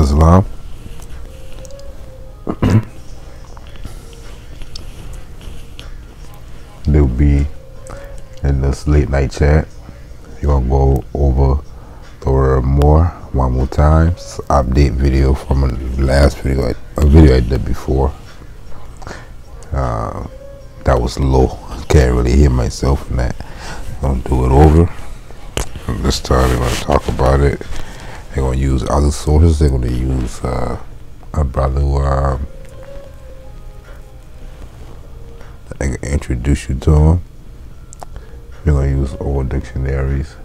Islam. They'll be in this late night chat. You're gonna go over the word more one more time. It's an update video from a last video, a video I did before. That was low. Can't really hear myself in that. I'm gonna do it over. And this time they're gonna talk about it. They're gonna use other sources. They're gonna use a brother who I can introduce you to him. We're gonna use old dictionaries.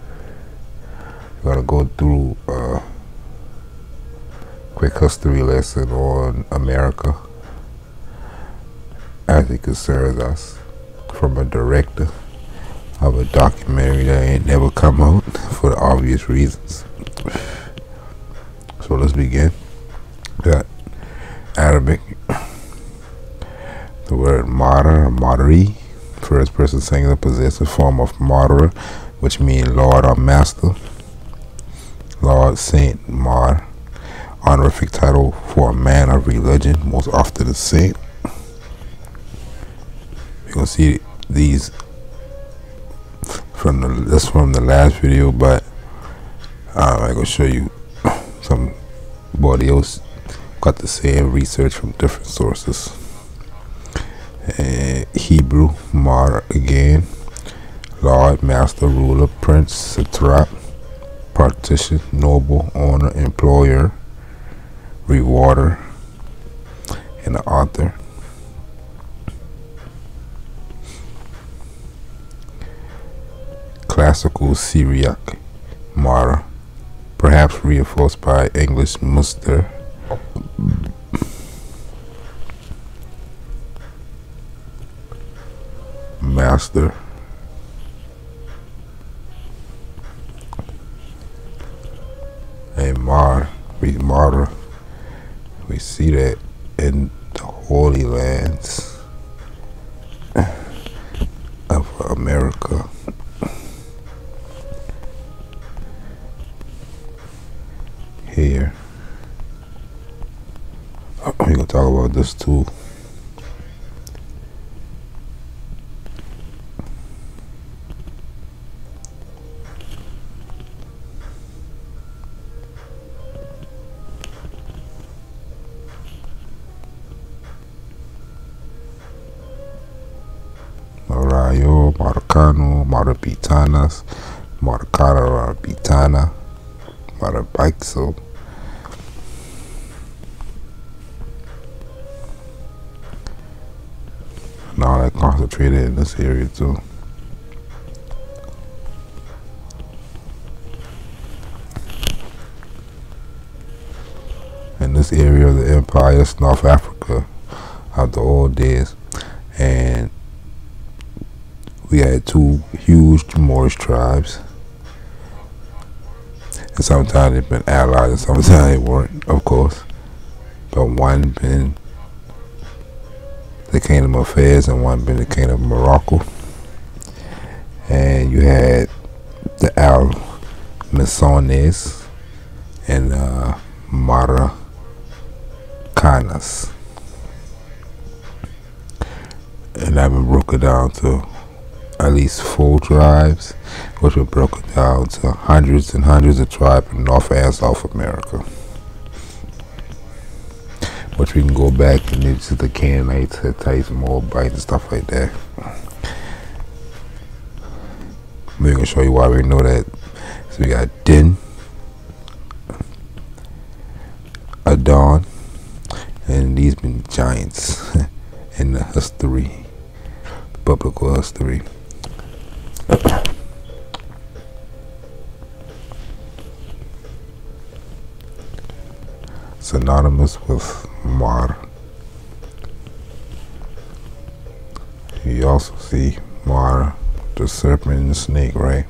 We're gonna go through a quick history lesson on America as it concerns us from a director of a documentary that ain't never come out for the obvious reasons. So let's begin. Got Arabic, the word martyr, martyri, first person singular possessive form of martyr, which means Lord or Master. Lord, Saint, Mar, honorific title for a man of religion, most often a saint. You're gonna see these from the last video, but I'm gonna show you somebody else got the same research from different sources. Hebrew, Mar again, Lord, Master, Ruler, Prince, Satrap, Partition, Noble, Owner, Employer, Rewarder, and the author. Classical Syriac, Mara, perhaps reinforced by English Muster. Master. And Mara, we see that in the Holy Lands of America. Here, we're gonna talk about this too. Marayo, Maracano, Marapitanas, Maracana, Marapitana, Marabixo. Now that concentrated in this area too. In this area of the empire, North Africa, of the old days, and we had two huge Moorish tribes. And sometimes they've been allied and sometimes they weren't, of course. But one been the Kingdom of Fez and one been the Kingdom of Morocco. And you had the Al-Masones and Maracanas. And I've been broken down to at least 4 tribes, which were broken down to hundreds and hundreds of tribes in North and South America. Which we can go back into the Canaanites, Hittites, Moabites, and stuff like that. We're gonna show you why we know that. So we got Din, Adon, and these been giants in the history, biblical history. Synonymous with Mar. You also see Mar, the serpent and the snake, right?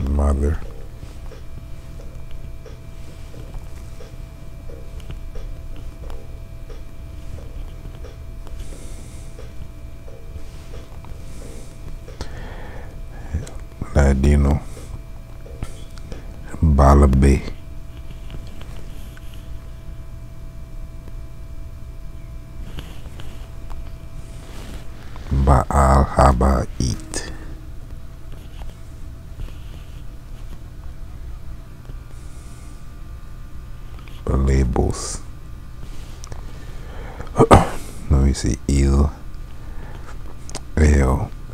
Mother. Bernardino, Balabe, Baal Habait, Balabos. Let me see,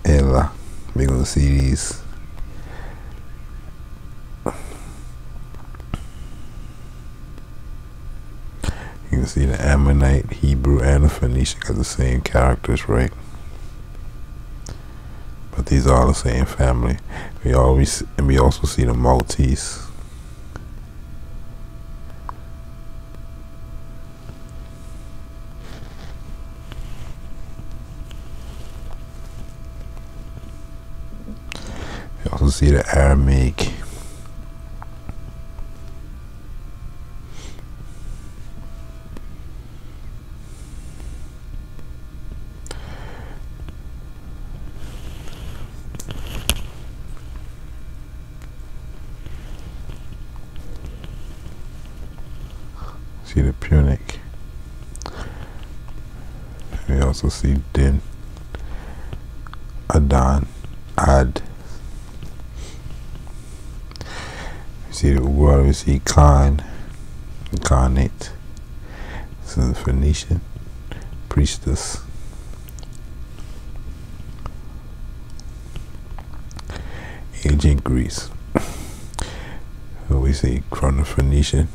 Ella. We're gonna see these. You can see the Ammonite, Hebrew, and the Phoenician got the same characters, right? But these are the same family. We also see the Maltese. We also see the Aramaic. See the Punic. We also see Din, Adon, Ad. We see the Ugar, we see Khan, Khanate. This is the Phoenician, priestess. Ancient Greece. So we see from the Phoenician.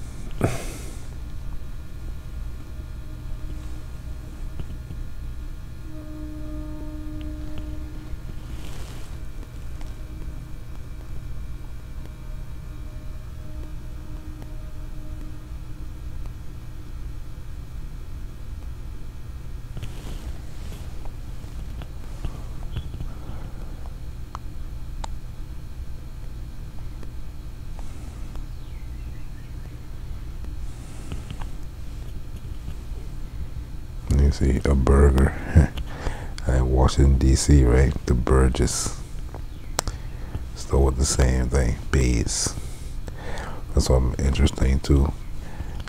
You see a burger in Washington D.C., right? The Burgess. Still with the same thing, bees. That's something interesting too.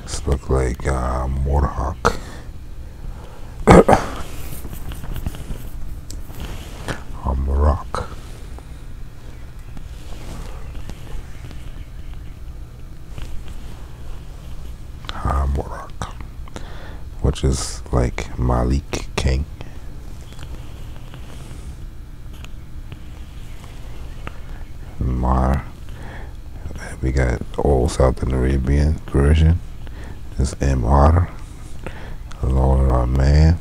This look like Morhawk. Or Morocco. Morocco, which is like Malik King. Mar. We got old Southern Arabian version. This Mar, Lord our man.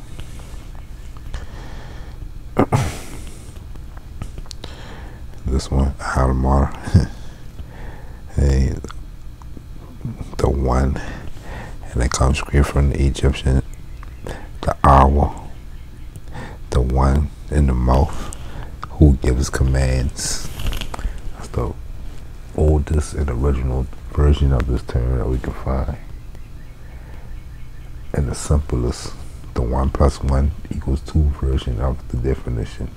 This one Almar. Hey, the one, and it comes straight from the Egyptian. The owl, the one in the mouth who gives commands. That's the oldest and original version of this term that we can find. And the simplest, the 1 + 1 = 2 version of the definition.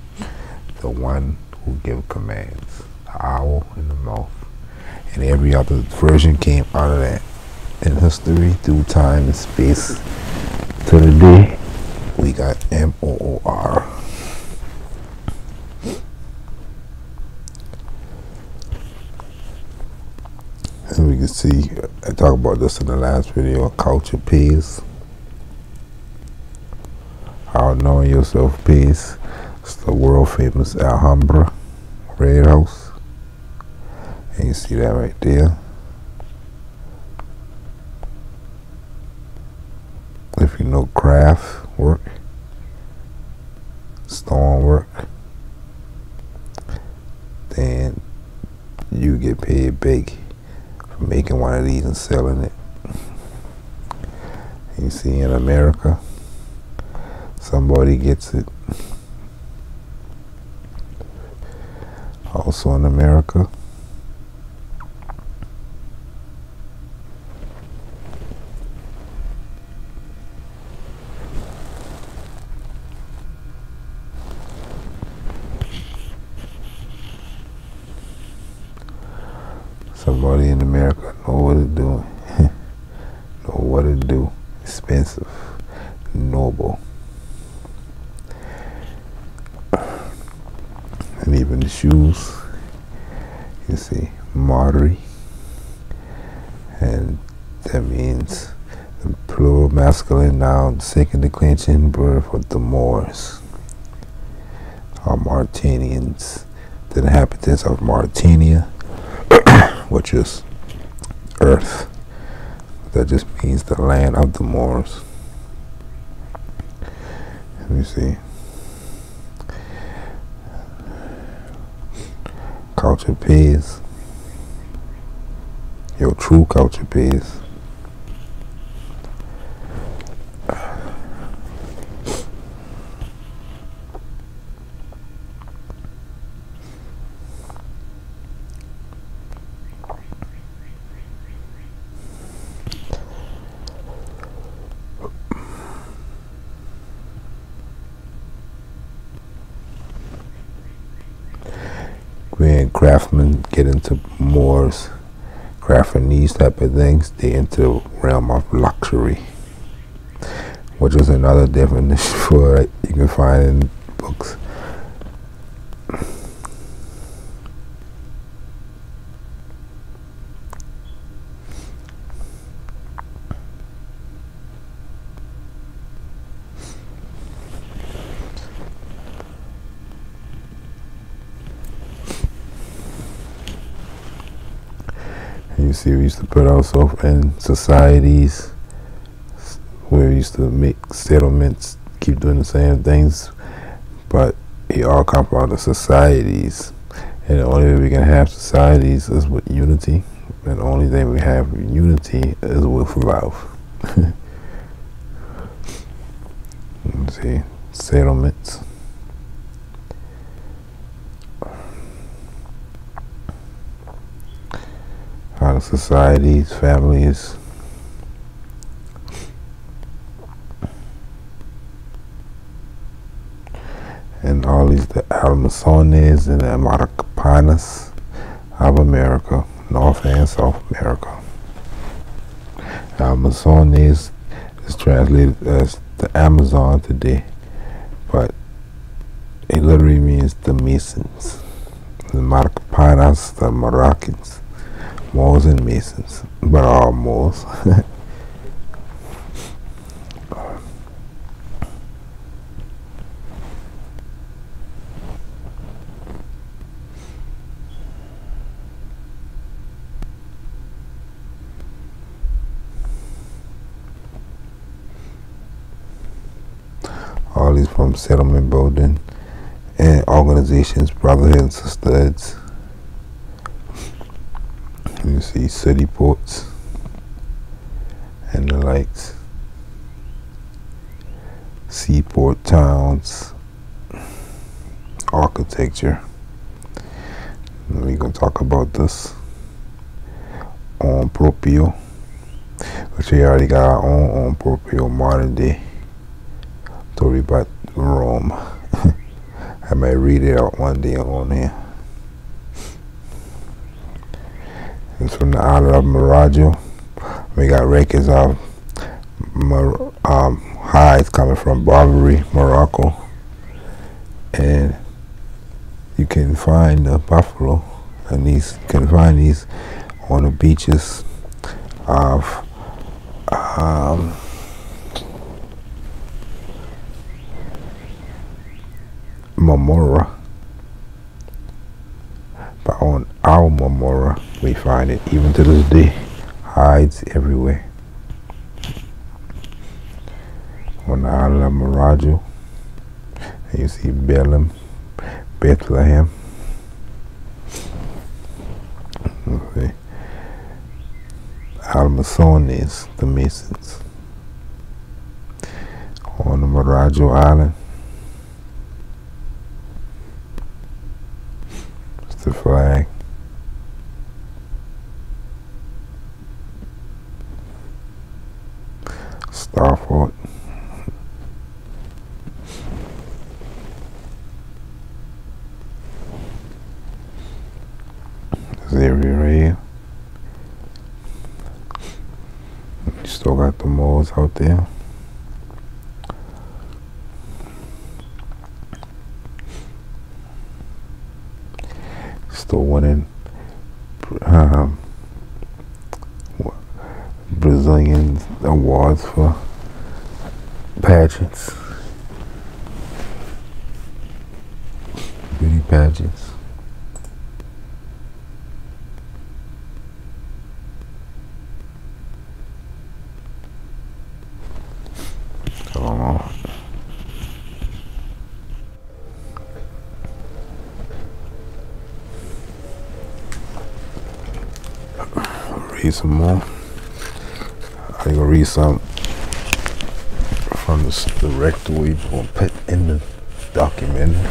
The one who gives commands. The owl in the mouth. And every other version came out of that. In history, through time and space, to the day, we got M-O-O-R. And we can see, I talked about this in the last video, culture pays. How knowing yourself pays. It's the world famous Alhambra Red House. And you see that right there. If you know craft work, stone work, then you get paid big for making one of these and selling it. You see in America, somebody gets it. Also in America, Somebody in America know what it doing. Know what it do. Expensive. Noble. And even the shoes. You see, martyr. And that means the plural masculine noun, second declension verb of the Moors. Or Mauritanians. The inhabitants of Mauritania, which is earth. That just means the land of the Moors. Let me see. Culture pays. Your true culture pays. When craftsmen get into Moors, crafting these type of things, they into the realm of luxury, which is another definition for it you can find in books. You see, we used to put ourselves in societies where we used to make settlements, keep doing the same things, but it all come from the societies. And the only way we can have societies is with unity, and the only thing we have with unity is with love. Let's see, settlements. How societies, families, and all these, the Amazones and the Americanas of America, North and South America. Amazones is translated as the Amazon today, but it literally means the Masons. The Americanas, the Moroccans. Moors and Masons, but all Moors. All these from settlement building and organizations, brotherhood and sisterhoods. You see city ports and the likes, seaport towns, architecture. And we're going to talk about this on proprio, which we already got our own on proprio modern day story about Rome. I might read it out one day on here. It's from the island of Marajo. We got records of hides coming from Barbary, Morocco, and you can find the buffalo, and these you can find these on the beaches of Marmora. But on our Marmora, we find it even to this day. Hides everywhere. On the island of Marajo, and you see Bethlehem. Okay. Amazones, the Masons. On the Marajo Island, it's the flag. Starfort. This area right here. wars out there. Still winning Brazilian awards for pageants, beauty pageants. I don't know. Read some more. I'm gonna read some from the director we gonna put in the documentary.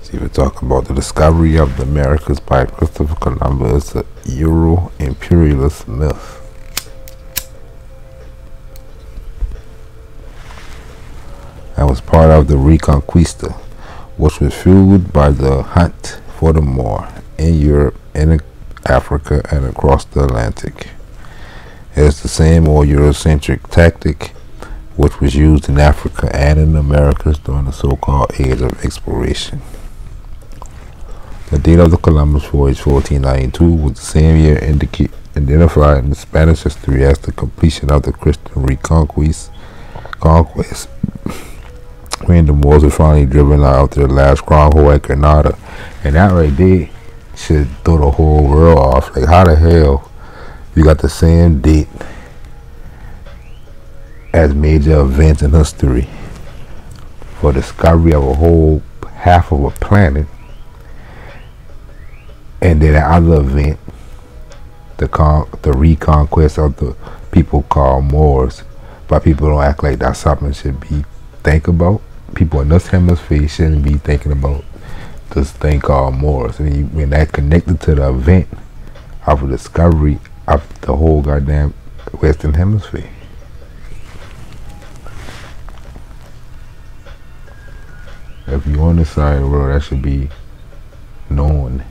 See, we're talking about the discovery of the Americas by Christopher Columbus, a Euro-imperialist myth. That was part of the Reconquista, which was fueled by the hunt for the Moor in Europe, in Africa, and across the Atlantic. It is the same old Eurocentric tactic which was used in Africa and in the Americas during the so-called Age of Exploration. The date of the Columbus voyage, 1492, was the same year identified in Spanish history as the completion of the Christian conquest, when the Moors were finally driven out after the last stronghold at Granada. And that right there should throw the whole world off. Like, how the hell you got the same date as major events in history for discovery of a whole half of a planet, and then the other event, the reconquest of the people called Moors, but people don't act like that's something should be think about. People in this hemisphere shouldn't be thinking about this thing called Moors. And when that connected to the event of a discovery of the whole goddamn Western Hemisphere. If you're on this side of the world, that should be known.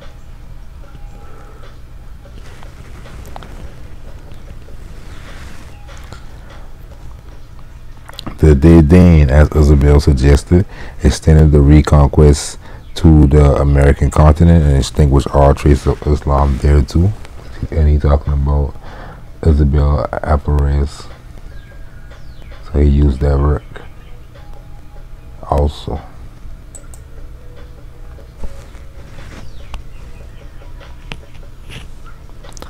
The Dane, as Isabel suggested, extended the reconquest to the American continent and extinguished all traces of Islam there too. And he's talking about Isabel Appareus. So he used that work also.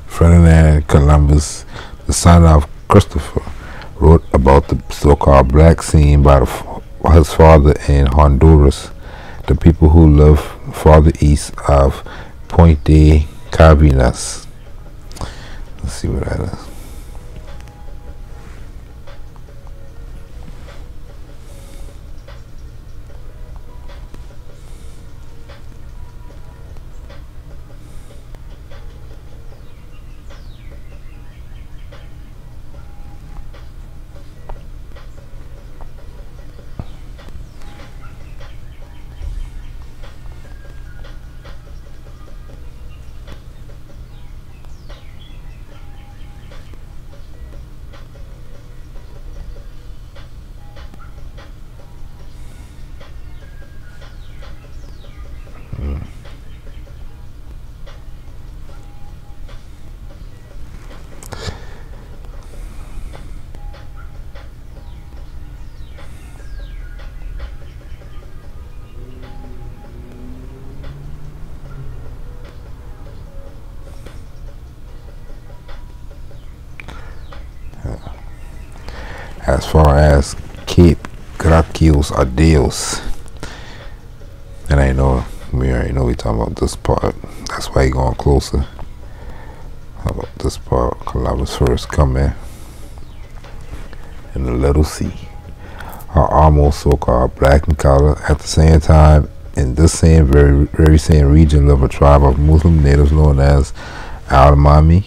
Ferdinand Columbus, the son of Christopher, wrote about the so-called black scene by his father in Honduras, the people who live farther east of Puente Cabinas. Let's see what that is. As far as Cape Gracios a Dios, and we already know we talking about this part. That's why he going closer. How about this part? Columbus first coming in the Little Sea are almost so-called black in color. At the same time, in this same very same region live a tribe of Muslim natives known as Al-Mami,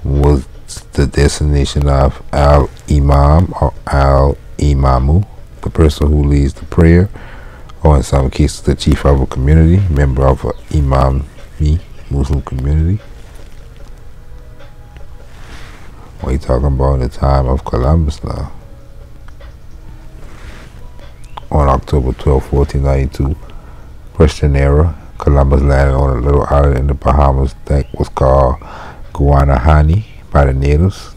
was the destination of Al-Imam or Al-Imamu, the person who leads the prayer, or in some cases the chief of a community, member of a Imami Muslim community. What you talking about the time of Columbus now? On October 12, 1492, Christian era, Columbus landed on a little island in the Bahamas that was called Guanahani by the natives,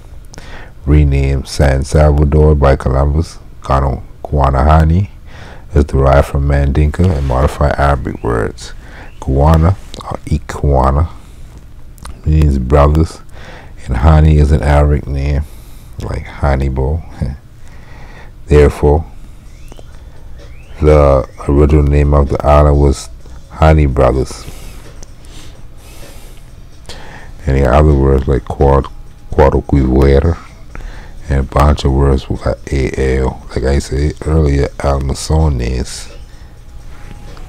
renamed San Salvador by Columbus. Guanahani is derived from Mandinka and modified Arabic words. Guana or Iguana means brothers, and Hani is an Arabic name, like Hannibal. Therefore, the original name of the island was Hani Brothers. And the other words like Guadalquivir and a bunch of words with AL, like I said earlier, Amazones,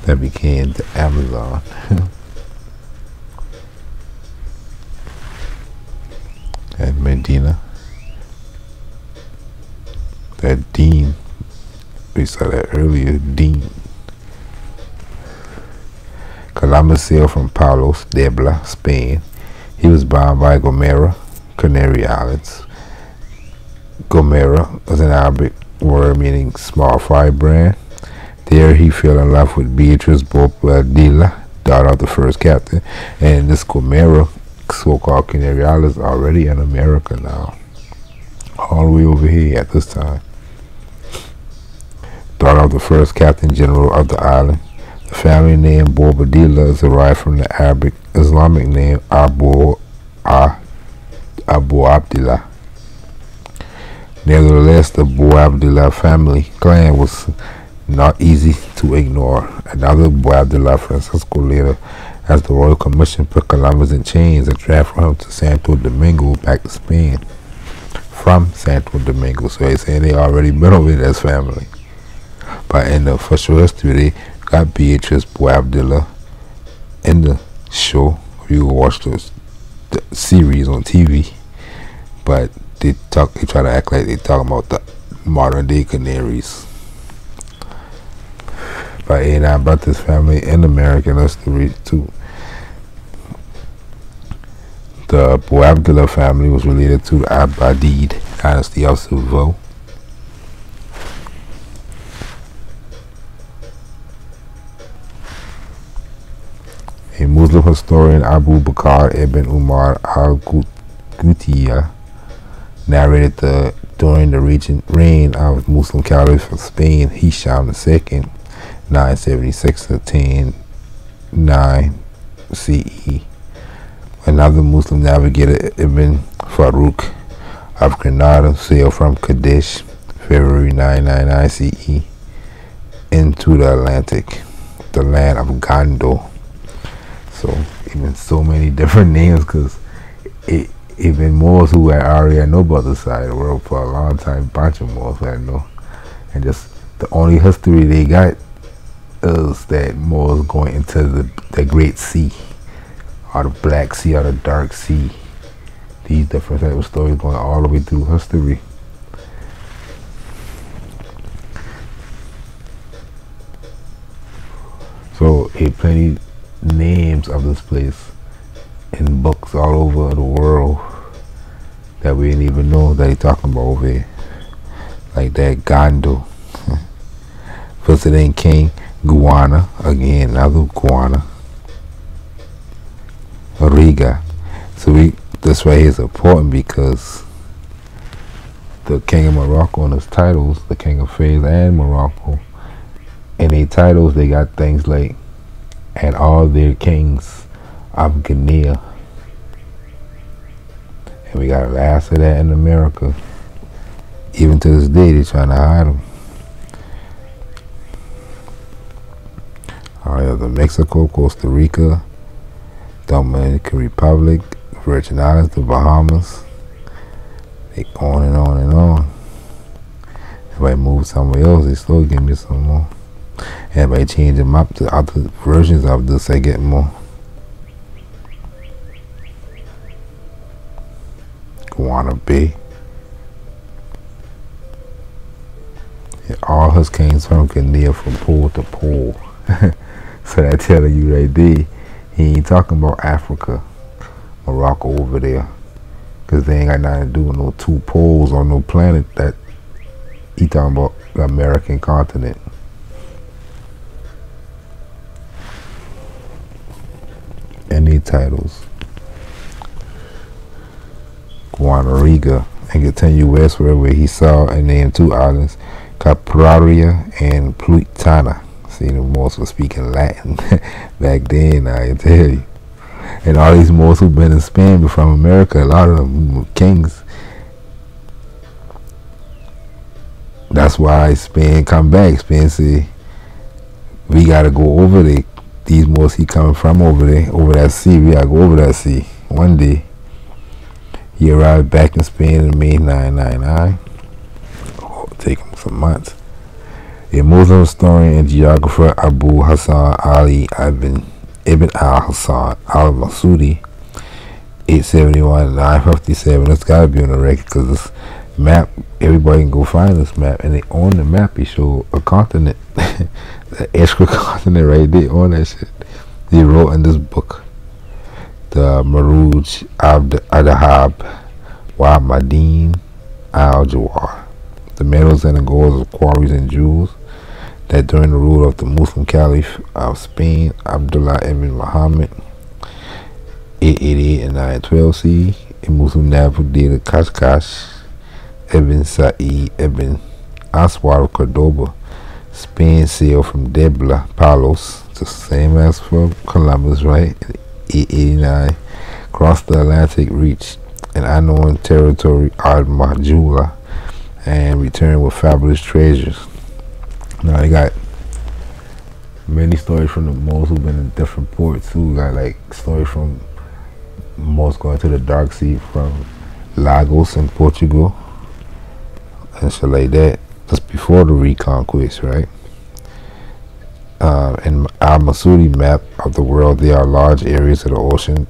that became the Amazon. And Medina, that Dean, we saw that earlier, Dean. Columbus sailed from Palos de Bla, Spain. He was bound by Gomera, Canary Islands. Gomera is an Arabic word meaning small firebrand. There he fell in love with Beatrice Bobadilla, daughter of the first captain. And this Gomera, so-called Canary Islands, already in America now, all the way over here at this time. Daughter of the first captain general of the island. The family name Bobadilla is derived from the Arabic Islamic name Abu Abdullah. Nevertheless, the Boabdillah family clan was not easy to ignore. Another Boabdillah, Francisco, later, as the Royal Commission, put Columbus in chains and transferred him to Santo Domingo, back to Spain. From Santo Domingo, so they say they already been over there as family. But in the official history, they got Beatrice Boabdillah in the show. You can watch the series on TV, but they try to act like they talking about the modern day Canaries. But ain't not about this family in American history too. The Boabdillah family was related to the Abbadid dynasty of Seville. A Muslim historian, Abu Bakr ibn Umar al-Gutiya, narrated during the reign of Muslim Caliph of Spain, Hisham II, 976 to 1009 CE. Another Muslim navigator, Ibn Farouk of Granada, sailed from Kadesh, February 999 CE, into the Atlantic, the land of Gondo. So even so many different names, because even Moors who had already know about the side of the world for a long time, bunch of Moors who had know, and just the only history they got is that Moors going into the Great Sea, or the Black Sea, or the Dark Sea. These different type of stories going all the way through history. So plenty names of this place in books all over the world that we didn't even know that he talking about over here. Like that Gondo. First it ain't King Guana, again another Guana. Riga. So this right here is important because the King of Morocco and his titles, the King of Fez and Morocco, in their titles they got things like, and all their kings of Guinea. And we got a last of that in America. Even to this day, they're trying to hide them. Alright, the Mexico, Costa Rica, Dominican Republic, Virgin Islands, the Bahamas. They on and on and on. If I move somewhere else, they still give me some more. And if I change them up to other versions of this, I get more. Guana Bay. And all his kings from Guinea from pole to pole. So that telling you right there, he ain't talking about Africa, Morocco over there. because they ain't got nothing to do with no two poles on no planet. That he talking about the American continent. Any titles? Guanariga, and continue westward where he saw and named two islands, Capraria and Pluitana. See, the Moors were speaking Latin back then, I tell you. And all these Moors who've been in Spain from America, a lot of them were kings. That's why Spain come back. Spain say, we gotta go over there. These Moors he coming from over there, over that sea. We gotta go over that sea one day. He arrived back in Spain in May 999. Oh, take him some months. A Muslim historian and geographer Abu Hassan Ali Ibn al-Hassan al-Masudi, 871 to 957. It's got to be on the record because this map, everybody can go find this map. And they on the map, he showed a continent, the extra continent right there on that shit. He wrote in this book, the Maruj Adahab wa Madin al-Jawar. The metals and the golds of quarries and jewels that during the rule of the Muslim Caliph of Spain, Abdullah ibn Muhammad, 888 and 912 C, a Muslim Navigator Kashkash ibn Sa'id ibn Aswar of Cordoba, Spain sailed from Debla, Palos, the same as for Columbus, right? 889, crossed the Atlantic, reached an unknown territory, Al-Mahjula, and returned with fabulous treasures. Now they got many stories from the Moors who've been in different ports too. Got like stories from Moors going to the Dark Sea from Lagos in Portugal and shit like that. Just before the Reconquest, right? In Al-Masudi map of the world, there are large areas of the ocean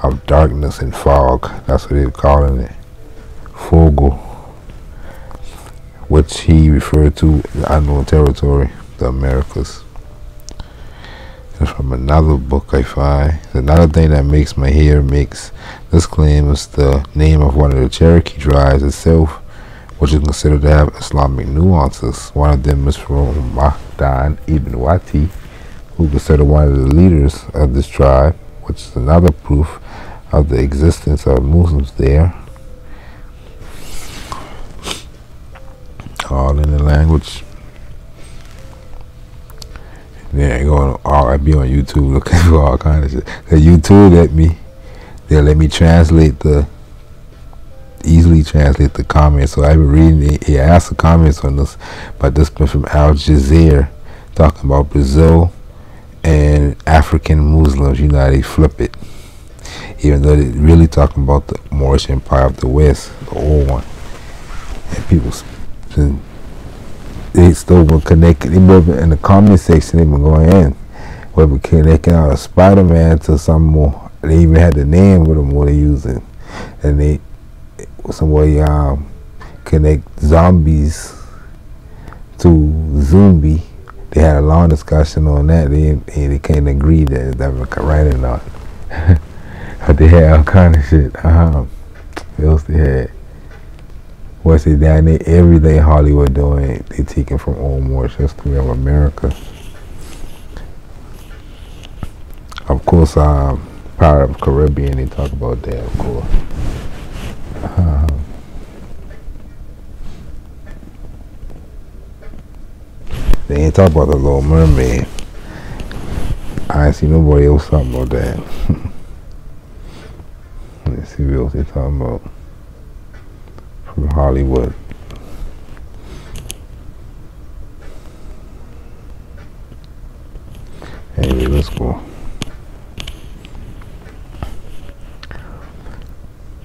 of darkness and fog. That's what they're calling it. Fogo, which he referred to the unknown territory, the Americas. That's from another book I find. Another thing that makes my hair mix. This claim is the name of one of the Cherokee tribes itself, which is considered to have Islamic nuances. One of them is from Mahdan ibn Wati, who considered one of the leaders of this tribe, which is another proof of the existence of Muslims there. All in the language. Yeah, I be on YouTube looking for all kind of shit. Cause YouTube they'll let me easily translate the comments. So I've been reading it. I asked the comments on this, but this been from Al Jazeera talking about Brazil and African Muslims. You know how they flip it, even though they're really talking about the Moorish Empire of the West, the old one. And people. They still were connected. They were in the comment section. They were going in. We were connecting out of Spider-Man to some more. They even had the name with them what they using, and they some way connect zombies to zombie. They had a long discussion on that. They can't agree that that was right or not. But they had all kind of shit. What else they had? What's it down there? Everything Hollywood doing, they taking from old Moorish history of America. Of course, Pirate of Caribbean, they talk about that, of course. They ain't talk about the Little Mermaid. I ain't see nobody else talking about that. Let's see what else they talking about. From Hollywood. Anyway, let's go.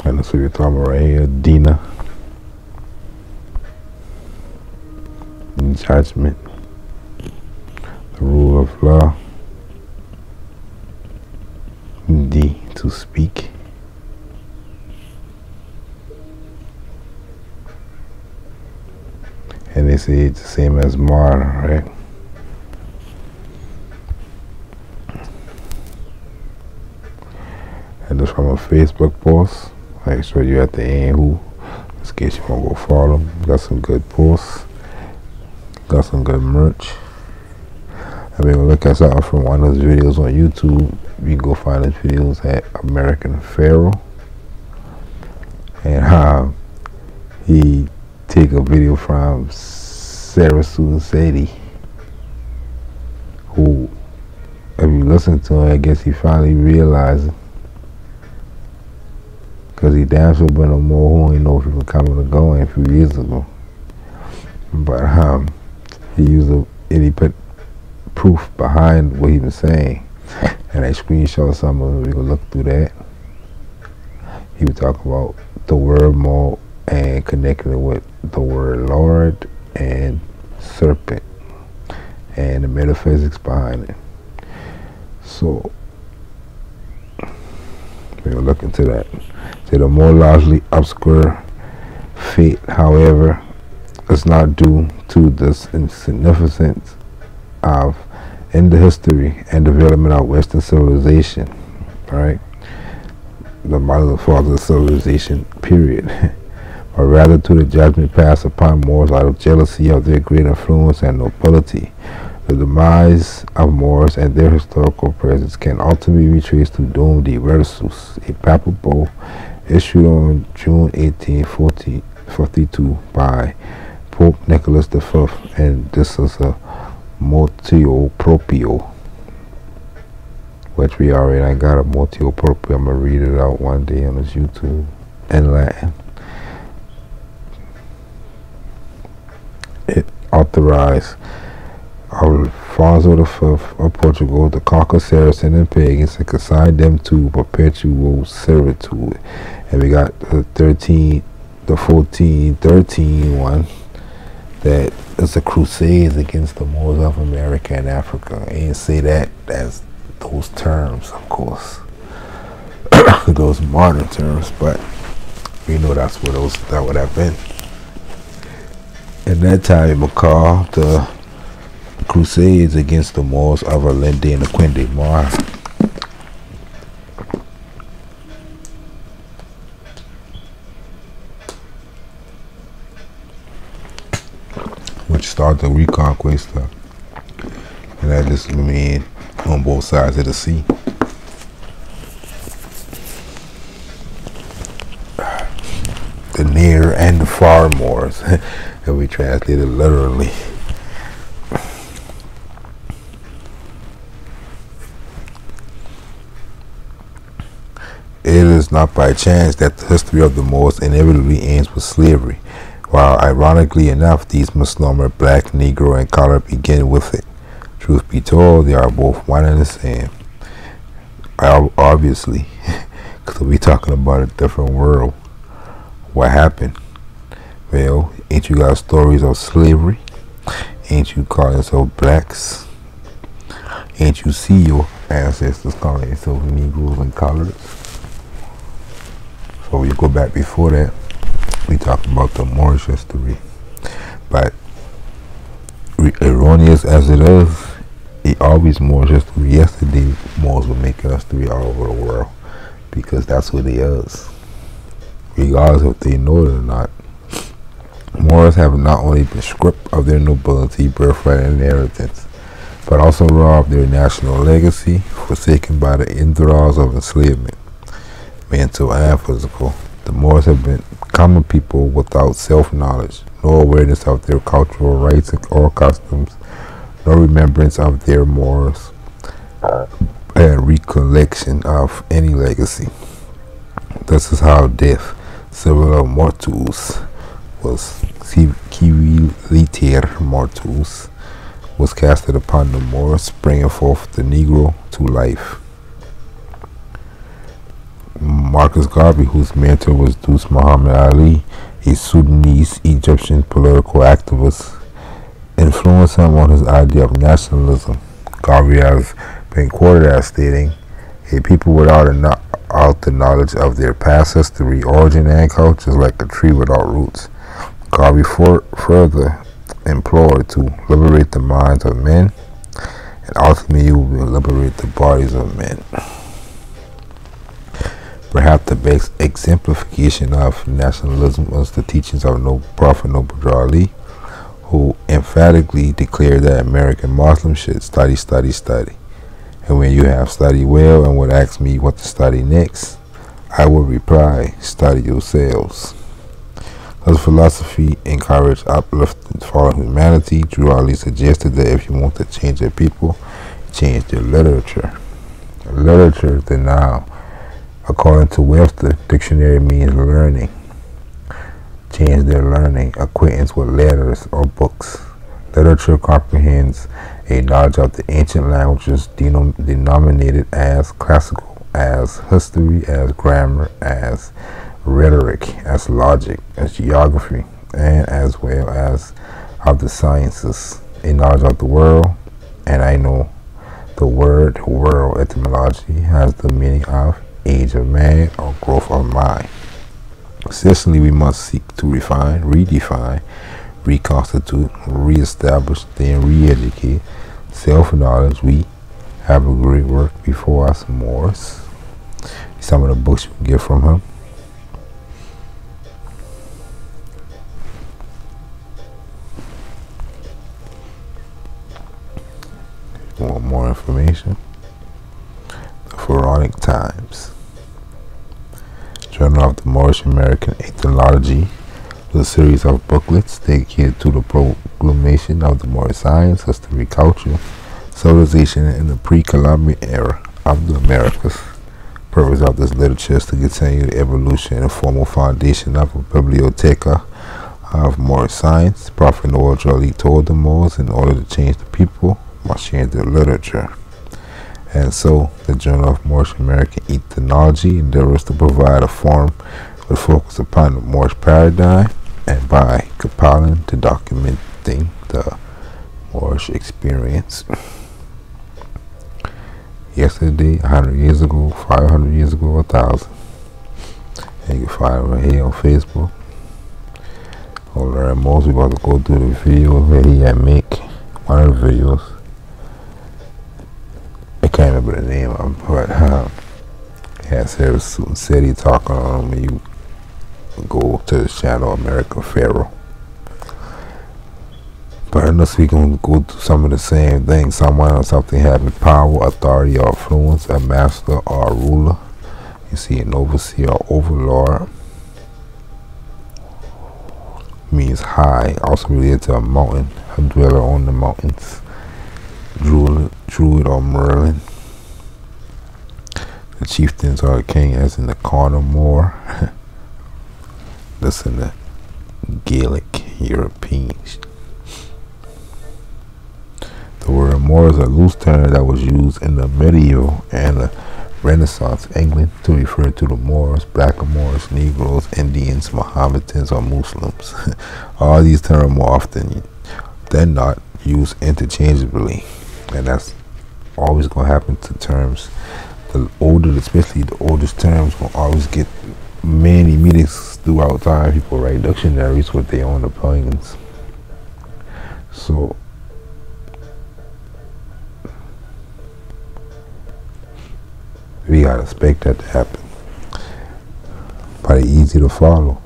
And that's what we're talking about right here. Dina. Judgment. The rule of law. D. To speak. And they say it's the same as Mar, right? And this from a Facebook post Like, so you at the end who, in case you want to go follow them. Got some good posts. Got some good merch. I mean, look at something from one of his videos on YouTube. You can go find his videos at American Pharaoh. And how he take a video from Sarah Susan Sadie, who, if you listen to him, I guess he finally realized it. Because he damn sure been no more who ain't know if he was coming or going a few years ago. But he used and he put proof behind what he was saying. And I screenshot some of it. We can look through that. He was talking about the word more and connecting it with the word Lord and serpent and the metaphysics behind it. So we'll look into that. So the more largely obscure fate, however, is not due to the insignificance of in the history and development of Western civilization, right? The mother and father of civilization, period. Or rather to the judgment passed upon Moors out of jealousy of their great influence and nobility. The demise of Moors and their historical presence can ultimately be traced to Dom de Versus, a papal bull issued on June 1842 by Pope Nicholas V, and this is a motio proprio, which we already, I got a motio proprio. I'm going to read it out one day on this YouTube in Latin. It authorized Alfonso V of Portugal to conquer Saracens and pagans and consign them to perpetual servitude. And we got the 1413 one that is the Crusades against the Moors of America and Africa. I ain't say that as those terms, of course, those modern terms, but we know that's what that would have been. In that time, it was called the Crusades against the Moors of Allende and the Quinde Mar. Which started the reconquest, and that just mean on both sides of the sea. The near and the far Moors, and we translated literally. It is not by chance that the history of the Moors inevitably ends with slavery, while ironically enough, these misnomer black, Negro, and color begin with it. Truth be told, they are both one and the same. Obviously, because we're talking about a different world. What happened? Well, ain't you got stories of slavery? Ain't you calling yourself blacks? Ain't you see your ancestors calling themselves Negroes and coloreds? So you go back before that, we talking about the Moorish history. But erroneous as it is, it always Moorish history. Yesterday, Moors were making history all over the world because that's what they is. Regardless if they know it or not. Moors have not only been stripped of their nobility, birthright, and inheritance, but also robbed their national legacy, forsaken by the enthralls of enslavement, mental and physical. The Moors have been common people without self-knowledge, no awareness of their cultural rights or customs, no remembrance of their morals, and recollection of any legacy. This is how death, civil mortus, was civiliter mortus, was casted upon the Moors, bringing forth the Negro to life. Marcus Garvey, whose mentor was Deuce Muhammad Ali, a Sudanese Egyptian political activist, influenced him on his idea of nationalism. Garvey has been quoted as stating, "A people without the knowledge of their past history, origin, and culture is like a tree without roots." Garvey further implored to liberate the minds of men, and ultimately you will liberate the bodies of men. Perhaps the best exemplification of nationalism was the teachings of Prophet Noble Ali, who emphatically declared that American Muslims should study, study, study. And when you have studied well and would ask me what to study next, I would reply, study yourselves. His philosophy encouraged uplifting fallen humanity. Drew Ali suggested that if you want to change their people, change their literature. Literature, the noun, according to Webster Dictionary, means learning. Change their learning, acquaintance with letters or books. Literature comprehends a knowledge of the ancient languages denominated as classical, as history, as grammar, as rhetoric, as logic, as geography, and as well as of the sciences. A knowledge of the world, and I know the word world etymology has the meaning of age of man or growth of mind. Essentially, we must seek to refine, redefine, reconstitute, reestablish, then re-educate self-knowledge. We have a great work before us, Morris. Some of the books you can get from him. If you want more information, the Pharaonic Times, Journal of the Moorish American Ethnology, a series of booklets dedicated to the proclamation of the Moorish science, history, culture, civilization in the pre-Columbian era of the Americas. The purpose of this literature is to continue the evolution and formal foundation of a bibliotheca of Moorish science. Prophet Noble Ali told the Moors, in order to change the people, must change their literature. And so, the Journal of Moorish American Ethnology endeavors to provide a forum with focus upon the Moorish paradigm, and by compiling to documenting the Moorish experience. Yesterday, 100 years ago, 500 years ago, 1,000. And you can find him here on Facebook. We'll learn more. We're about to go through the video that he had make. One of the videos. I can't remember the name of him, but said he talking on him when you go to the channel American Pharaoh. But unless we can go through some of the same things, someone or something having power, authority, or influence, a master or a ruler. You see an overseer or overlord. Means high, also related to a mountain, a dweller on the mountains. Druid or Merlin. The chieftains or the king, as in the corner Moor. That's in the Gaelic European. The word Moor is a loose term that was used in the medieval and the Renaissance England to refer to the Moors, Blackamoors, Negroes, Indians, Mohammedans, or Muslims. All these terms are more often than not used interchangeably, and that's always going to happen to terms. The older, especially the oldest terms, will always get many meanings throughout time. People write dictionaries with their own opinions. So we gotta expect that to happen. Probably easy to follow.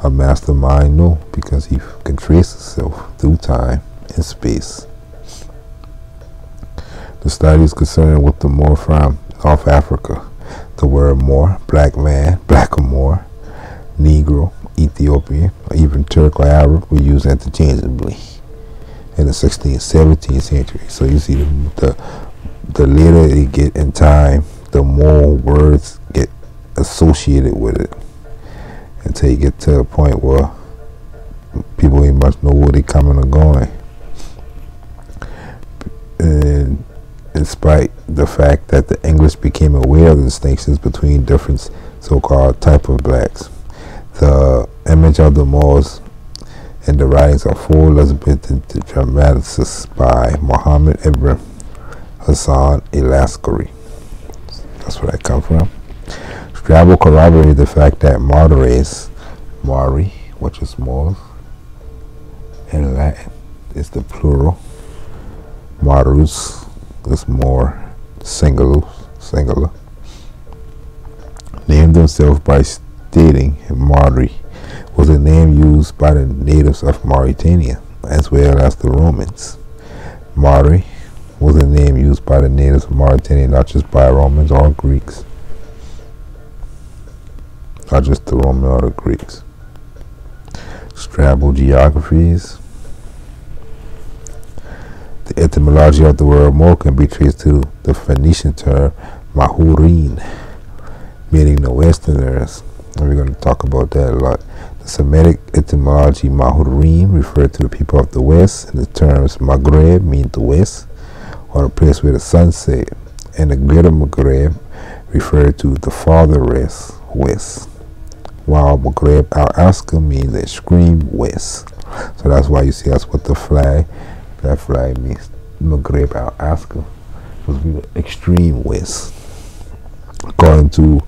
A mastermind, no, because he can trace himself through time and space. The studies concerned with the Moor from North Africa. The word Moor, black man, blackamoor, Negro, Ethiopian, or even Turk or Arab were used interchangeably in the 16th, 17th century. So you see the later it get in time, the more words get associated with it, until you get to a point where people ain't much know where they coming or going. And in spite the fact that the English became aware of the distinctions between different so-called type of blacks, the image of the Moors in the writings of four Elizabethan dramaticists by Muhammad Ibn Hassan al-Askari. That's where that come from. Strabo corroborated the fact that Maori, which is Moors, in Latin is the plural. Marus is more singular. named themselves by stating Mari was a name used by the natives of Mauritania as well as the Romans. Mari was a name used by the natives of Mauritania, not just by Romans or Greeks. Not just the Romans or the Greeks. Strabo geographies. The etymology of the word Mo can be traced to the Phoenician term Mahurin, meaning the Westerners. And we're going to talk about that a lot. The Semitic etymology Mahurim referred to the people of the West, and the terms Maghreb mean the West, or the place where the sun set, and the Greater Maghreb referred to the farther west, while Maghreb al-Aqsa means the extreme west. So that's why you see us with the flag. That flag means Maghreb al-Aqsa, was the extreme west. According to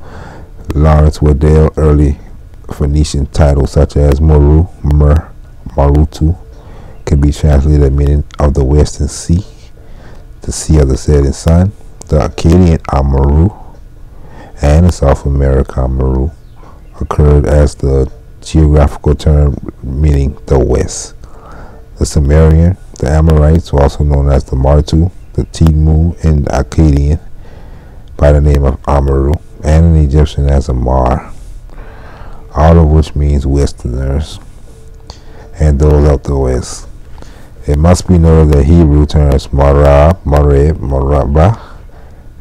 Lawrence Waddell, early Phoenician titles such as Meru, Marutu can be translated meaning of the western sea, the sea of the setting sun. The Akkadian Amaru and the South American Amaru occurred as the geographical term meaning the west. The Sumerian, the Amorites, were also known as the Martu, the Timu, and the Akkadian by the name of Amaru, and an Egyptian as Amar, all of which means Westerners and those of the West. It must be noted that Hebrew terms Marab, Mareb, Maraba,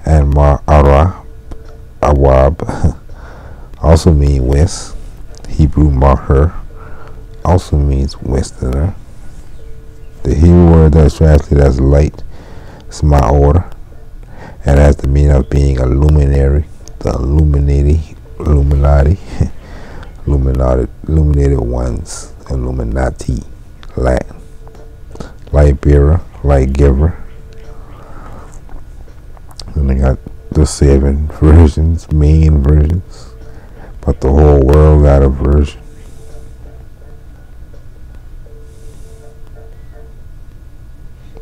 and Ma'arab, Awab also mean West. Hebrew Maher also means Westerner. The Hebrew word that is translated as light is Ma'or, and has the meaning of being a luminary, the illuminated ones, Illuminati, Latin, light bearer, light giver. And they got the 7 versions, main versions, but the whole world got a version.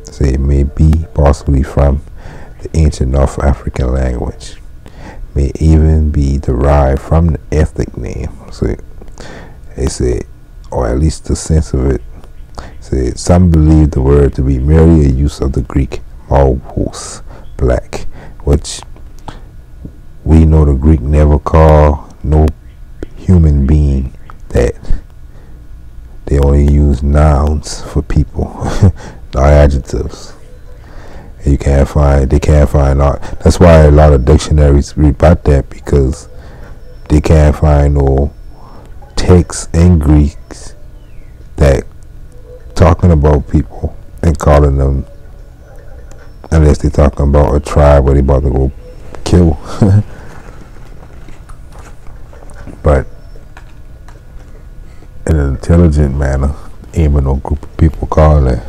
So it may be possibly from the ancient North African language, may even be derived from the ethnic name. So they said, or at least the sense of it. Said some believe the word to be merely a use of the Greek malbos, black, which we know the Greek never called no human being that. They only use nouns for people, not adjectives. They can't find art. That's why a lot of dictionaries rebut that, because they can't find no texts in Greeks that talking about people and calling them, unless they're talking about a tribe where they about to go kill. But in an intelligent manner, even no group of people call it,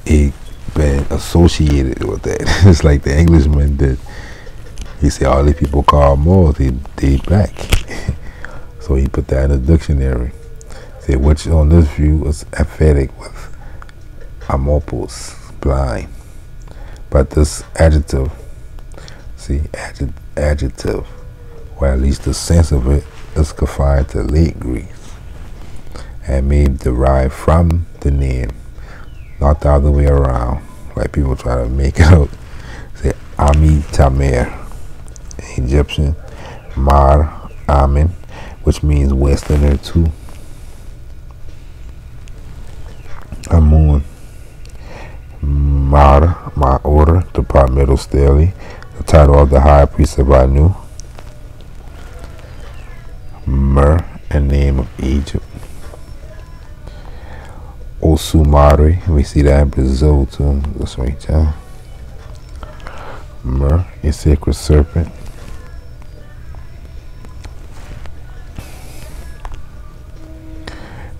it been associated with that. It's like the Englishman did. He said all these people call Moors, they black. So he put that in the dictionary. Said which on this view is emphatic with amorphous, blind. But this adjective, adjective, or at least the sense of it, is confined to late Greece and may derive from the name, not the other way around, like people try to make it out. Say Ami Tamer, Egyptian, Mar Amin, which means Westerner too. Amun, Mar, my order, departmental stele, the title of the high priest of Anu. Mer, a name of Egypt. Osumari, we see that in Brazil too. That's right there. Mer, a sacred serpent.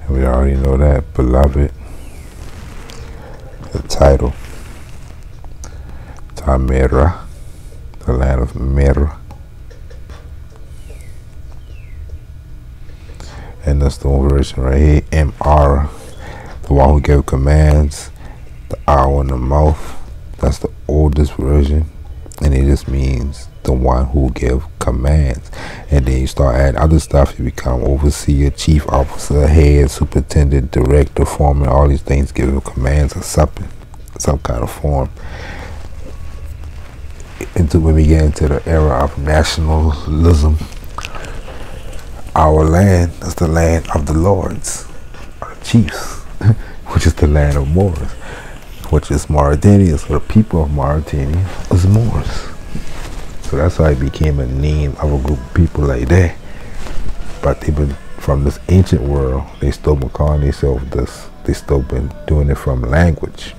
And we already know that. Beloved, the title. Tamera, the land of Mera. And that's the one version right here. MR, the one who gave commands, the owl in the mouth. That's the oldest version. and it just means the one who give commands. And then you start adding other stuff. You become overseer, chief officer, head, superintendent, director, foreman. All these things give you commands or something, some kind of form. When we get into the era of nationalism, our land is the land of the lords, or the chiefs, which is the land of Moors, which is Mauritania. So the people of Mauritania is Moors. So that's how it became a name of a group of people like that. But they've been from this ancient world. They still been calling themselves this. They still been doing it from language.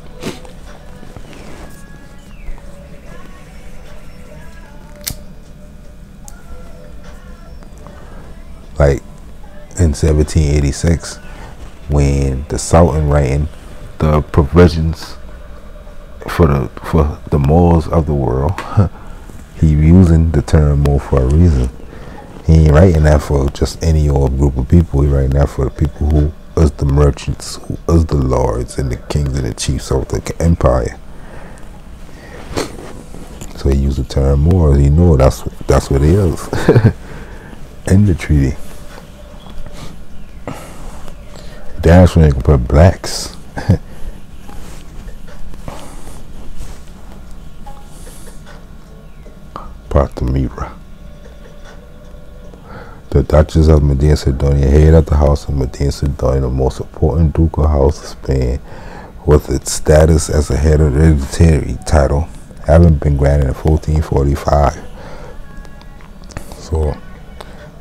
Like in 1786, when the Sultan writing the provisions for the Moors of the world, he using the term Moor for a reason. He ain't writing that for just any old group of people. He writing that for the people who is the merchants, who is the lords and the kings and the chiefs of the empire. So he used the term Moor. You know that's what it is in the treaty. That's when they can put blacks. Partamira. The Duchess of Medina Sidonia, head of the House of Medina Sidonia, the most important ducal house of Spain, with its status as a hereditary title, having been granted in 1445. So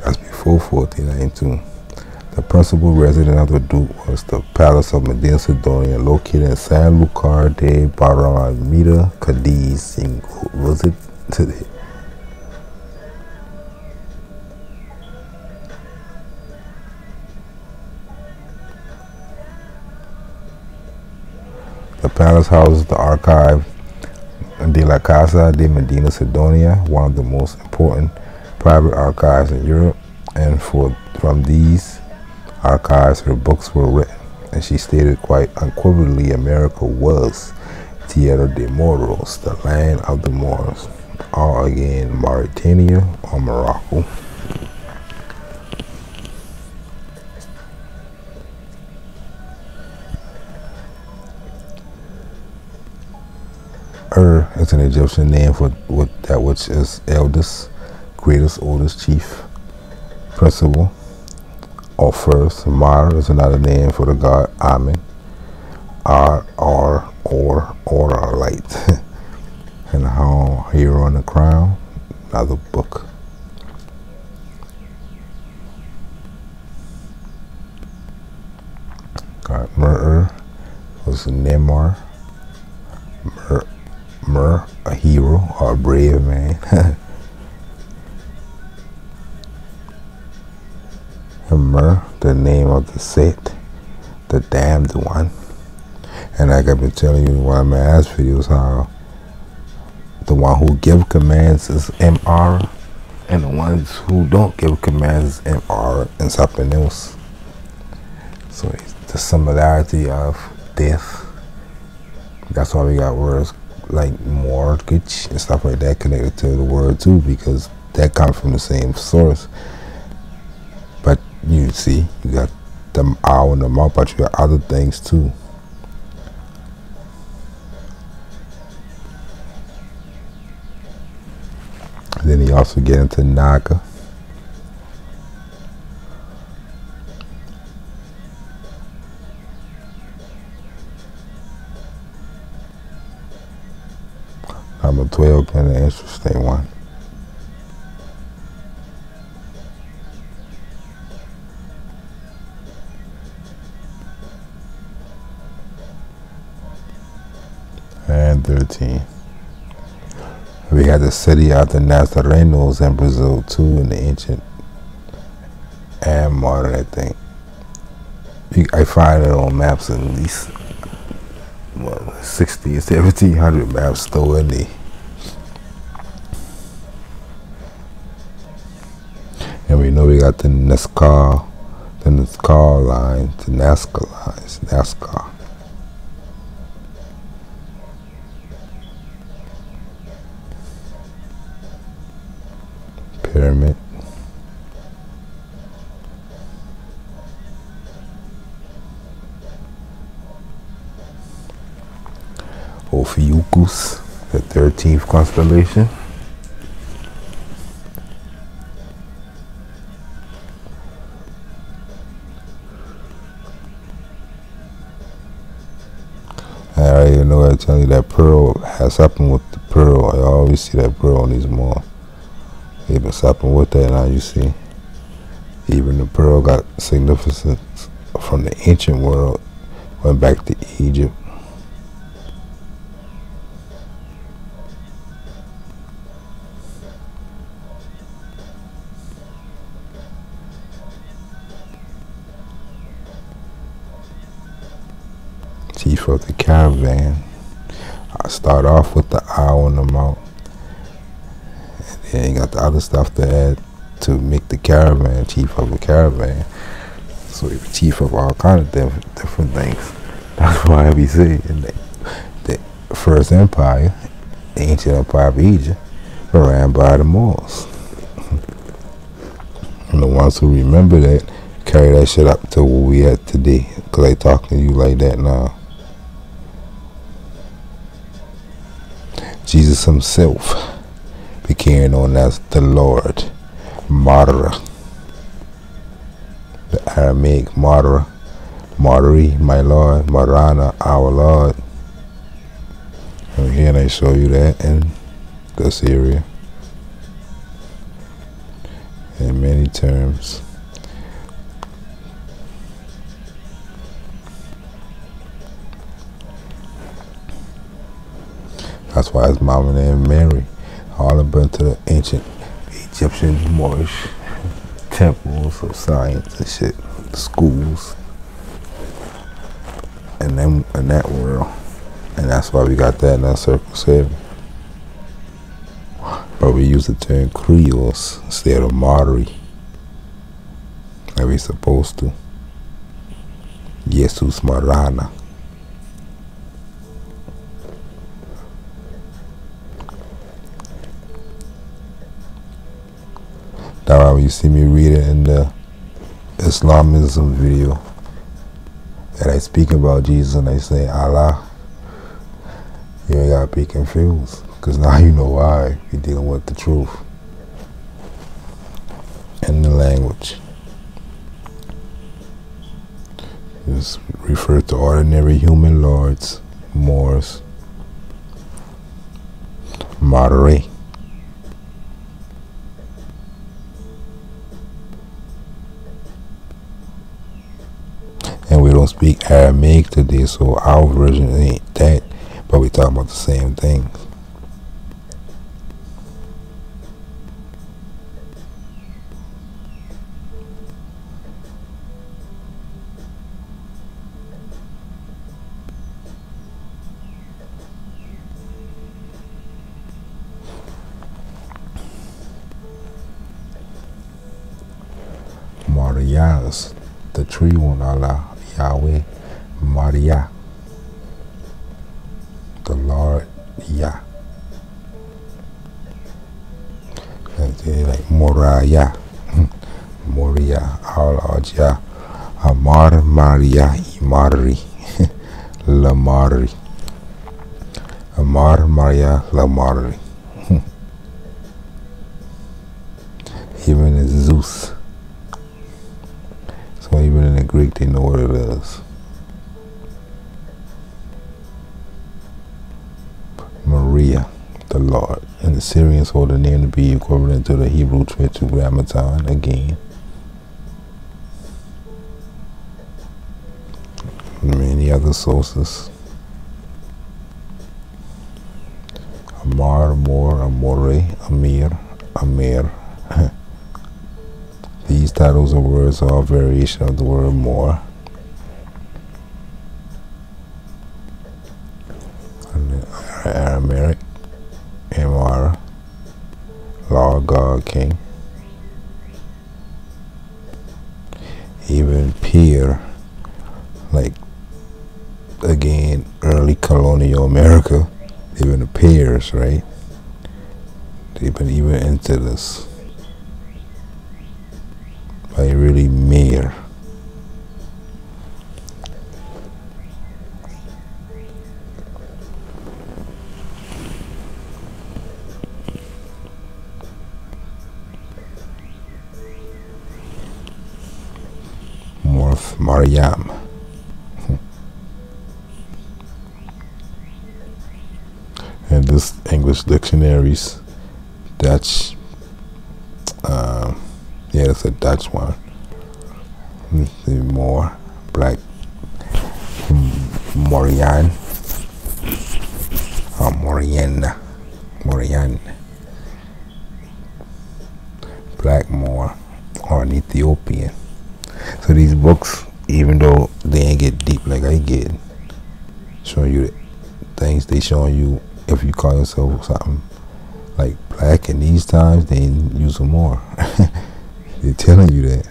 that's before 1492. The principal residence of the Duke was the Palace of Medina Sidonia, located in San Lucar de Barrameda, Cadiz. Was it today? The palace houses the archive de la Casa de Medina Sidonia, one of the most important private archives in Europe, and from these archives her books were written, and she stated quite unequivocally America was Tierra de Moros, the land of the Moors, or again Mauritania or Morocco. Is an Egyptian name for that which is eldest, greatest, oldest, chief, principal, or first. Mar is another name for the god Amen. Or light. And how hero on the crown, another book. God Mer was Nemar. Mer, a hero or a brave man. And Mer, the name of the Set, the damned one. And like I've been telling you in one of my last videos, how the one who give commands is MR, and the ones who don't give commands is MR and something else. So it's the similarity of death. That's why we got words like mortgage and stuff like that connected to the word too, because that comes from the same source. But you see, you got the owl and the mouth, but you got other things too. And then you also get into Naga. Number 12 been an interesting one. And 13. We had the city of the Nazarenos in Brazil too, in the ancient and modern, I think. I find it on maps at least 60 or 1700 maps still in there. And we know we got the Nazca lines, the Nazca lines, Nazca. environment. Ophiuchus, the 13th constellation. I already know. I tell you that pearl has something with the pearl. I always see that pearl on these malls. They've been stopping with that. Now you see, even the pearl got significance from the ancient world. Went back to Egypt. Chief of the caravan. I start off with the owl in the mouth, and then you got the other stuff to add to make the caravan chief of the caravan. So you're chief of all kind of different things. That's why we say in the first empire, the ancient empire of Egypt, were ran by the Moors. And the ones who remember that carry that shit up to where we at today, because they talking to you like that now. Jesus himself became known as the Lord, Martyr. The Aramaic Martyr, Martyri, my Lord, Marana, our Lord. And here they show you that in this area in many terms. That's why his mama named Mary. All about to the ancient Egyptian Moorish temples of science and shit, schools, and then in that world. And that's why we got that in that Circle 7. But we use the term Creoles instead of Martyri, like we supposed to. Jesus Marana. That's why when you see me read it in the Islamism video, and I speak about Jesus and I say Allah, you ain't gotta be confused, because now you know why you're dealing with the truth and the language. Just refer to ordinary human lords, Moors, Martyri. And we don't speak Aramaic today, so our version ain't that, but we talking about the same thing. Marias, the tree one, Allah, Yahweh, Maria, the Lord, Yah. Like Moraya, Moria, our Lord, Yah. Amar, Maria, Imari, La Mari. Amar, Maria, La Mari. Even in Zeus. So even in the Greek, they know what it is. Maria, the Lord. And the Syrians hold the name to be equivalent to the Hebrew Tetragrammaton again. Many other sources. Amar, Amor, Amore, Amir, Amir. These titles of words are a variation of the word more. Aramaic, Amara, Lord God King. Even Pierre, like again, early colonial America, they've been the peers, right? They've been even into this. like really mayor. Morph Mariam. And this English dictionary's Dutch. Yeah, that's a Dutch one. Let's see more. Black Morian. Morian. Blackmore or an Ethiopian. So these books, even though they ain't get deep like I get, showing you things, they showing you if you call yourself something like black in these times, they use them more. They're telling you that.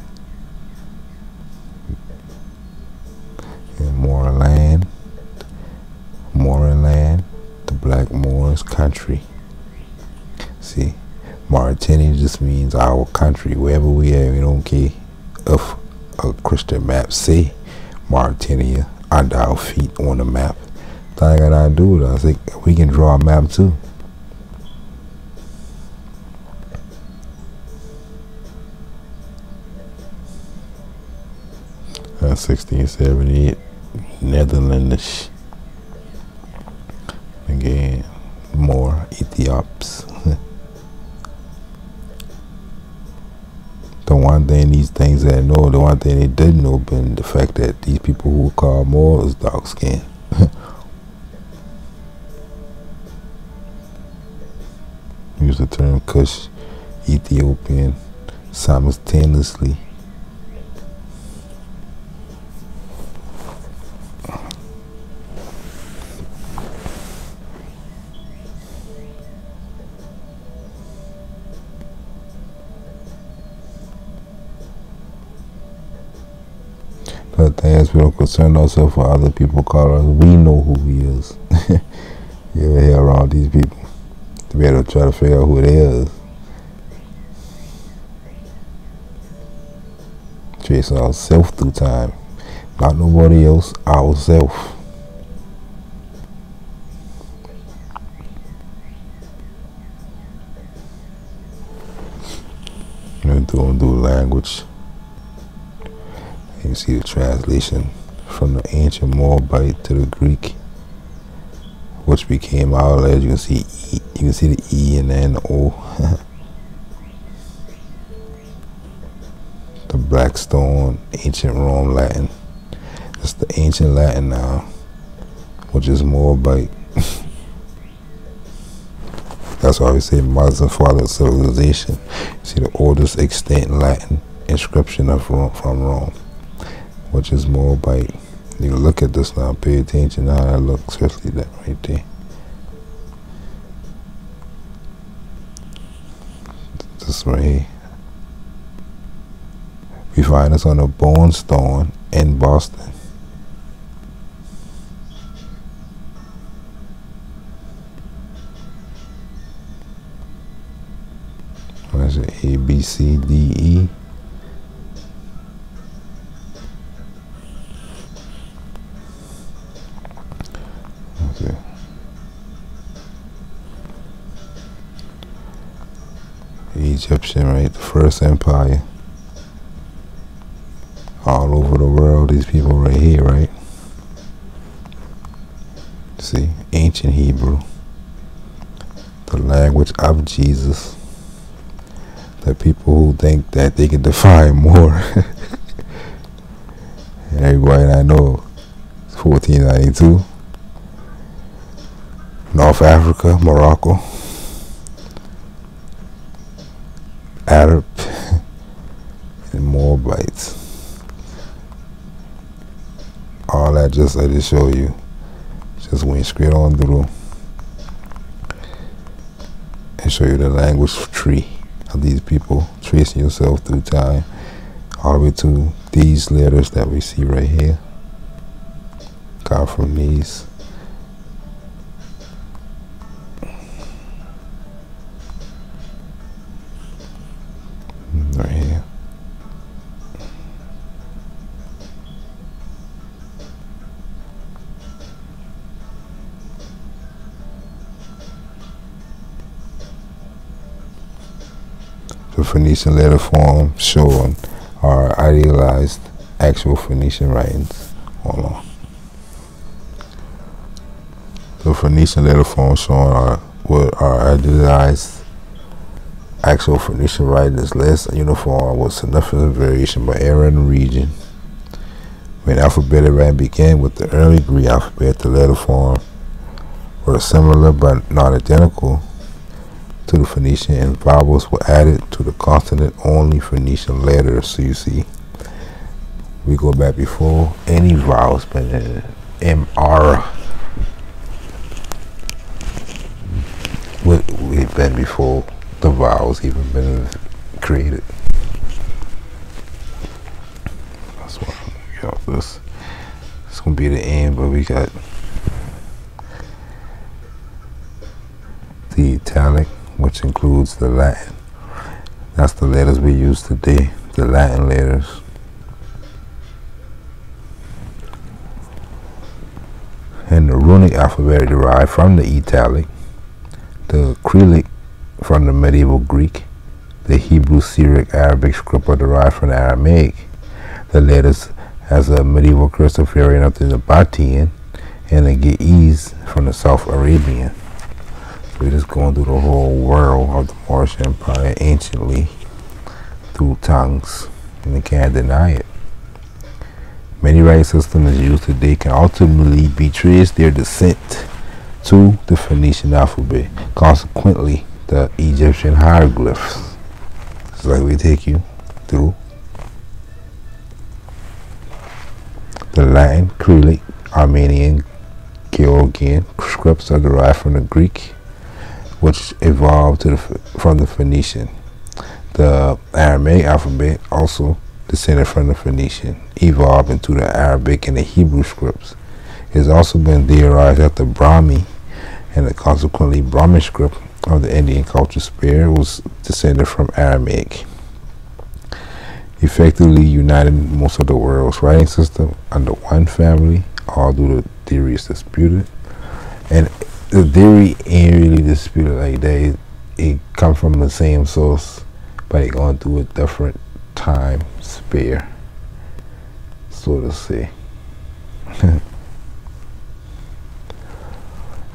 And Moorland, the Black Moors country. See, Mauritania just means our country, wherever we are. We don't care if a Christian map say Mauritania under our feet on the map. All I gotta do is I think we can draw a map too. 1678, Netherlandish. Again, more Ethiops. The one thing these things that know, the one thing they didn't know, been the fact that these people who were called Moors dark skinned. Use the term Kush, Ethiopian, simultaneously. But the thing is, we don't concern ourselves with other people call us. We know who he is. You ever hear around these people? To be able to try to figure out who it is. Tracing ourselves through time. Not nobody else, ourselves. And don't do language. You see the translation from the ancient Moabite to the Greek, which became our letters. You can see the E and then the O. The Blackstone, ancient Rome Latin. It's the ancient Latin now, which is Moabite. That's why we say mothers and fathers of civilization. You see the oldest extant Latin inscription of Rome, from Rome, which is Moabite. You look at this now, pay attention to how that looks, especially that right there. This right here. We find this on a bone stone in Boston. What is it? A, B, C, D, E. Okay. Egyptian, right? The first empire. All over the world, these people right here, right? See, ancient Hebrew, the language of Jesus. The people who think that they can define more. And everybody I know, 1492. North Africa, Morocco, Arab, and Moabites. All that just I just show you. Just went straight on through and show you the language tree of these people, tracing yourself through time all the way to these letters that we see right here. Come from these. Right here. The Phoenician letter form shown are idealized actual Phoenician writings. Hold on. The Phoenician letter form shown are idealized actual Phoenician writings, less uniform with significant variation by era and region. When alphabetic writing began with the early Greek alphabet, the letter form were similar but not identical to the Phoenician, and vowels were added to the consonant-only Phoenician letters. So you see, we go back before any vowels been in M-R. We've been before the vowels even been created. That's why we got this. It's gonna be the end, but we got the italic, which includes the Latin. That's the letters we use today, the Latin letters. And the runic alphabet derived from the italic, the Cyrillic from the medieval Greek, the Hebrew, Syriac, Arabic script are derived from the Aramaic. The letters has a medieval cursive variant of the Nabatean, and the Ge'ez from the South Arabian. So we're just going through the whole world of the Moorish Empire anciently through tongues, and they can't deny it. Many writing systems used today can ultimately be traced their descent to the Phoenician alphabet. Consequently, the Egyptian hieroglyphs. It's like we take you through the Latin, Cyrillic, Armenian, Georgian scripts are derived from the Greek, which evolved from the Phoenician. The Aramaic alphabet also descended from the Phoenician, evolved into the Arabic and the Hebrew scripts. It has also been theorized that the Brahmi and the consequently Brahmin script of the Indian culture sphere was descended from Aramaic, effectively uniting most of the world's writing system under one family, although the theory is disputed. And the theory ain't really disputed like that. It comes from the same source, but it going through a different time sphere, so to say.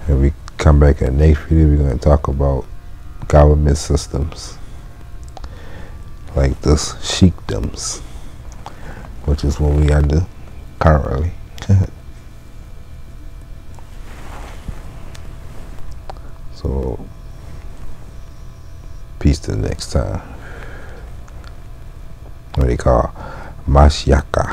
And we come back in the next video, we're going to talk about government systems like this sheikdoms, which is what we under currently. So peace till next time. What they call Mashyaka.